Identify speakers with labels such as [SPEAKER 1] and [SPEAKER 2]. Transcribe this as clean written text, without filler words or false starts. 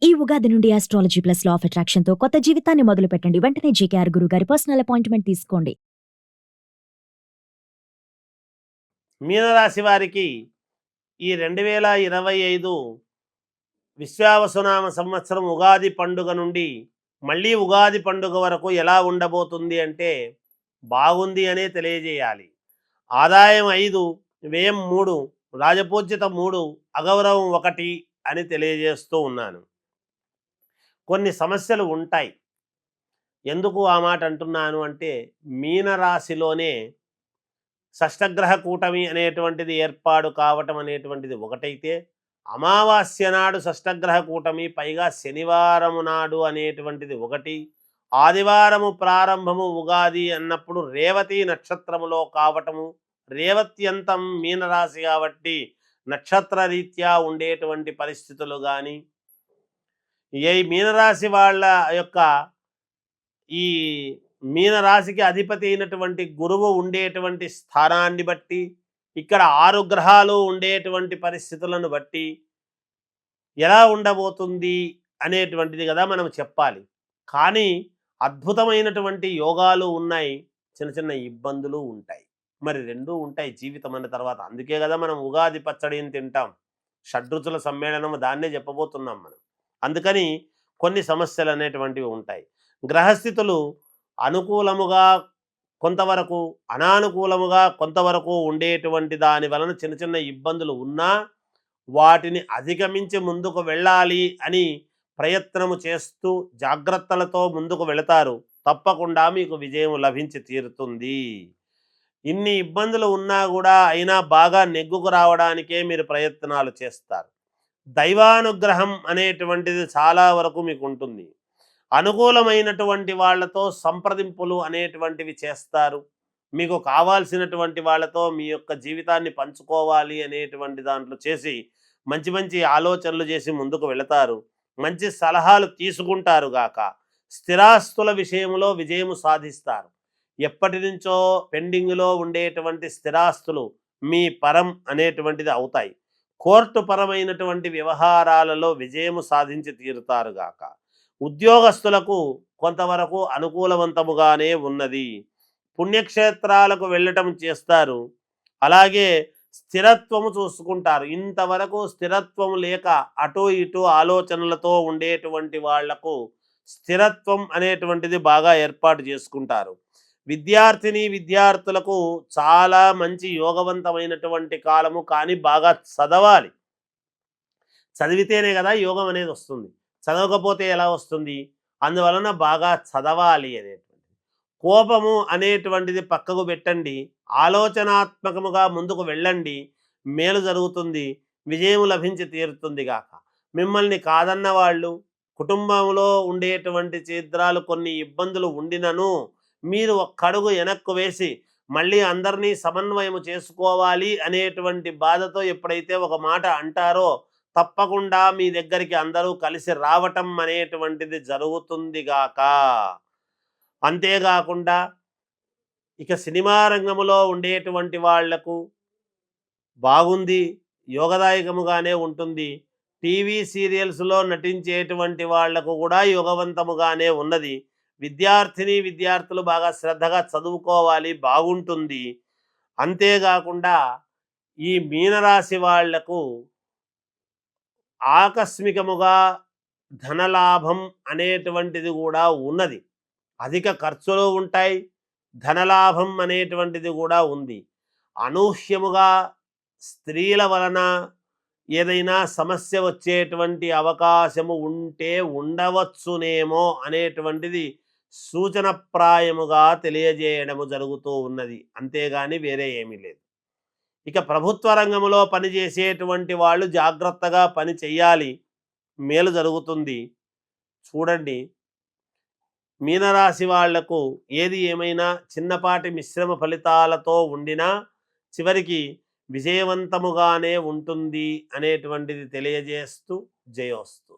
[SPEAKER 1] ఈ ఉగాది నుండి astrology plus law of అట్రాక్షన్‌తో కొత్త జీవితాన్ని మొదలుపెట్టండి. వెంటనే జేకేఆర్ గురుగారి పర్సనల్ అపాయింట్‌మెంట్ తీసుకోండి.
[SPEAKER 2] మీనరాశి వారికి ఈ 2025 విశ్వావసునామ సంవత్సరం ఉగాది పండుగ నుండి మళ్ళీ ఉగాది పండుగ వరకు ఎలా ఉండబోతుంది అంటే బాగుంది అనే తెలియజేయాలి. ఆదాయం 5, వ్యయం 3, రాజపూజ్యత 3, అగౌరవం 1 అని తెలియజేస్తూ ఉన్నాను. కొన్ని సమస్యలు ఉంటాయి. ఎందుకు ఆ మాట అంటున్నాను అంటే మీనరాశిలోనే షష్టగ్రహ కూటమి అనేటువంటిది ఏర్పాటు కావటం అనేటువంటిది ఒకటైతే, అమావాస్య నాడు షష్టగ్రహ కూటమి పైగా శనివారము నాడు అనేటువంటిది ఒకటి, ఆదివారము ప్రారంభము ఉగాది అన్నప్పుడు రేవతి నక్షత్రములో కావటము, రేవత్యంతం మీనరాశి కాబట్టి నక్షత్ర రీత్యా ఉండేటువంటి పరిస్థితులు కానీ, ఈ మీనరాశి వాళ్ళ యొక్క ఈ మీనరాశికి అధిపతి అయినటువంటి గురువు ఉండేటువంటి స్థానాన్ని బట్టి, ఇక్కడ 6 గ్రహాలు ఉండేటువంటి పరిస్థితులను బట్టి ఎలా ఉండబోతుంది అనేటువంటిది కదా మనం చెప్పాలి. కానీ అద్భుతమైనటువంటి యోగాలు ఉన్నాయి, చిన్న చిన్న ఇబ్బందులు ఉంటాయి. మరి రెండూ ఉంటాయి జీవితం అన్న తర్వాత. అందుకే కదా మనం ఉగాది పచ్చడిని తింటాం. షడ్రుచుల సమ్మేళనం దాన్నే చెప్పబోతున్నాం మనం. అందుకని కొన్ని సమస్యలు అనేటువంటివి ఉంటాయి. గ్రహస్థితులు అనుకూలముగా కొంతవరకు, అనానుకూలముగా కొంతవరకు ఉండేటువంటి దాని వలన చిన్న చిన్న ఇబ్బందులు ఉన్నా వాటిని అధిగమించి ముందుకు వెళ్ళాలి అని ప్రయత్నము చేస్తూ జాగ్రత్తలతో ముందుకు వెళతారు. తప్పకుండా మీకు విజయం లభించి తీరుతుంది. ఇన్ని ఇబ్బందులు ఉన్నా కూడా అయినా బాగా నెగ్గుకు రావడానికే మీరు ప్రయత్నాలు చేస్తారు. దైవానుగ్రహం అనేటువంటిది చాలా వరకు మీకు ఉంటుంది. అనుకూలమైనటువంటి వాళ్ళతో సంప్రదింపులు అనేటువంటివి చేస్తారు. మీకు కావాల్సినటువంటి వాళ్ళతో మీ యొక్క జీవితాన్ని పంచుకోవాలి అనేటువంటి దాంట్లో చేసి మంచి మంచి ఆలోచనలు చేసి ముందుకు వెళతారు. మంచి సలహాలు తీసుకుంటారు గాక స్థిరాస్తుల విషయంలో విజయము సాధిస్తారు. ఎప్పటి నుంచో పెండింగ్లో ఉండేటువంటి స్థిరాస్తులు మీ పరం అనేటువంటిది అవుతాయి. కోర్టు పరమైనటువంటి వ్యవహారాలలో విజయము సాధించి తీరుతారు గాక. ఉద్యోగస్తులకు కొంతవరకు అనుకూలవంతముగానే ఉన్నది. పుణ్యక్షేత్రాలకు వెళ్ళటం చేస్తారు. అలాగే స్థిరత్వము చూసుకుంటారు. ఇంతవరకు స్థిరత్వం లేక అటు ఇటు ఆలోచనలతో ఉండేటువంటి వాళ్లకు స్థిరత్వం అనేటువంటిది బాగా ఏర్పాటు చేసుకుంటారు. విద్యార్థులకు చాలా మంచి యోగవంతమైనటువంటి కాలము. కానీ బాగా చదవాలి. చదివితేనే కదా యోగం అనేది వస్తుంది. చదవకపోతే ఎలా వస్తుంది? అందువలన బాగా చదవాలి అనేటువంటిది. కోపము అనేటువంటిది పక్కకు పెట్టండి. ఆలోచనాత్మకముగా ముందుకు వెళ్ళండి. మేలు జరుగుతుంది. విజయం లభించి తీరుతుంది గాక. మిమ్మల్ని కాదన్న వాళ్ళు, కుటుంబంలో ఉండేటువంటి ఛిద్రాలు కొన్ని ఇబ్బందులు ఉండినను మీరు ఒక్కడుగు వెనక్కు వేసి మళ్ళీ అందరినీ సమన్వయం చేసుకోవాలి అనేటువంటి బాధతో ఎప్పుడైతే ఒక మాట అంటారో తప్పకుండా మీ దగ్గరికి అందరూ కలిసి రావటం అనేటువంటిది జరుగుతుంది గాక. అంతేకాకుండా ఇక సినిమా రంగములో ఉండేటువంటి వాళ్లకు బాగుంది, యోగదాయకముగానే ఉంటుంది. టీవీ సీరియల్స్లో నటించేటువంటి వాళ్లకు కూడా యోగవంతముగానే ఉన్నది. విద్యార్థులు బాగా శ్రద్ధగా చదువుకోవాలి, బాగుంటుంది. అంతేకాకుండా ఈ మీనరాశి వాళ్లకు ఆకస్మికముగా ధనలాభం అనేటువంటిది కూడా ఉన్నది. అధిక ఖర్చులు ఉంటాయి, ధనలాభం అనేటువంటిది కూడా ఉంది. అనూహ్యముగా స్త్రీల వలన ఏదైనా సమస్య వచ్చేటువంటి అవకాశము ఉంటే ఉండవచ్చునేమో అనేటువంటిది సూచనప్రాయముగా తెలియజేయడము జరుగుతూ ఉన్నది. అంతేగాని వేరే ఏమీ లేదు. ఇక ప్రభుత్వ రంగంలో పనిచేసేటువంటి వాళ్ళు జాగ్రత్తగా పని చెయ్యాలి, మేలు జరుగుతుంది. చూడండి, మీనరాశి వాళ్లకు ఏది ఏమైనా చిన్నపాటి మిశ్రమ ఫలితాలతో ఉండినా చివరికి విజయవంతముగానే ఉంటుంది అనేటువంటిది తెలియజేస్తూ జయోస్తు.